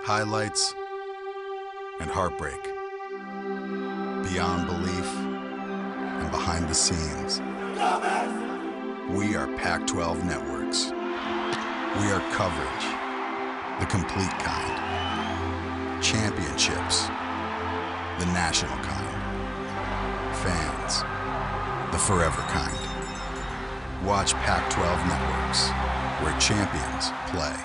highlights, and heartbreak, beyond belief and behind the scenes. We are Pac-12 Networks. We are coverage, the complete kind. Championships, the national kind. Fans, the forever kind. Watch Pac-12 Networks, where champions play.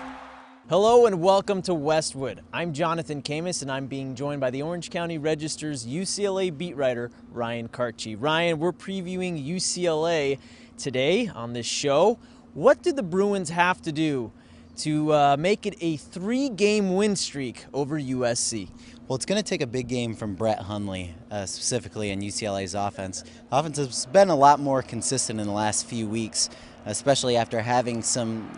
Hello and welcome to Westwood. I'm Jonathan Khamis and I'm being joined by the Orange County Register's UCLA beat writer, Ryan Kartje. Ryan, we're previewing UCLA today on this show. What do the Bruins have to do to make it a 3-game win streak over USC? Well, it's going to take a big game from Brett Hundley, specifically in UCLA's offense. The offense has been a lot more consistent in the last few weeks, especially after having some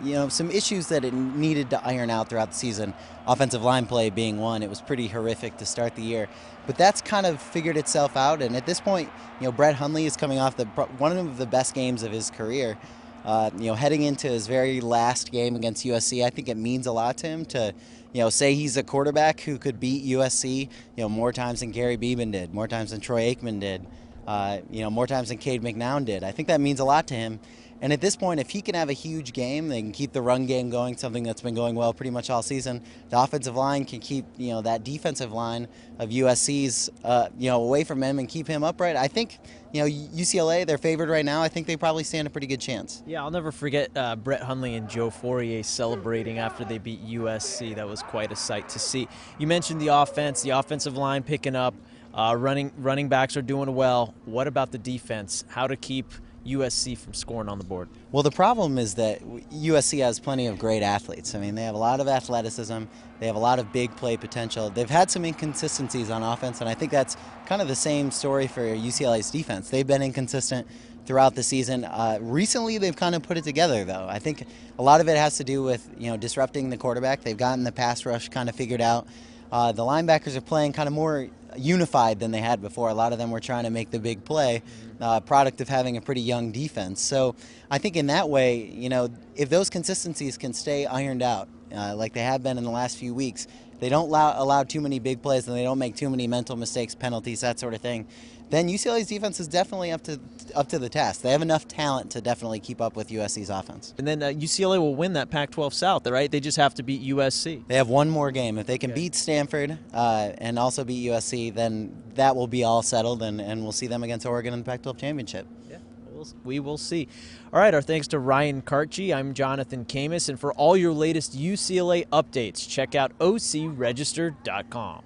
issues that it needed to iron out throughout the season. Offensive line play being one. It was pretty horrific to start the year, but that's kind of figured itself out. And at this point, Brett Hundley is coming off one of the best games of his career. Heading into his very last game against USC, I think it means a lot to him to, say he's a quarterback who could beat USC, more times than Gary Beeman did, more times than Troy Aikman did, more times than Cade McNown did. I think that means a lot to him. And at this point, if he can have a huge game, they can keep the run game going, something that's been going well pretty much all season. The offensive line can keep, that defensive line of USC's, away from him and keep him upright. I think, UCLA, they're favored right now. I think they probably stand a pretty good chance. Yeah, I'll never forget Brett Hundley and Joe Fourier celebrating after they beat USC. That was quite a sight to see. You mentioned the offensive line picking up, running backs are doing well. What about the defense? How to keep USC from scoring on the board? Well, the problem is that USC has plenty of great athletes. I mean, they have a lot of athleticism. They have a lot of big play potential. They've had some inconsistencies on offense, and I think that's kind of the same story for UCLA's defense. They've been inconsistent throughout the season. Recently, they've kind of put it together, though. I think a lot of it has to do with, disrupting the quarterback. They've gotten the pass rush kind of figured out. The linebackers are playing kind of more unified than they had before. A lot of them were trying to make the big play, product of having a pretty young defense. So I think in that way, if those consistencies can stay ironed out, like they have been in the last few weeks, they don't allow too many big plays and they don't make too many mental mistakes, penalties, that sort of thing, then UCLA's defense is definitely up to the task. They have enough talent to definitely keep up with USC's offense. And then UCLA will win that Pac-12 South, right? They just have to beat USC. They have one more game. If they can beat Stanford and also beat USC, then that will be all settled, and we'll see them against Oregon in the Pac-12 Championship. Yeah, we will see. All right, our thanks to Ryan Kartje. I'm Jonathan Khamis, and for all your latest UCLA updates, check out ocregister.com.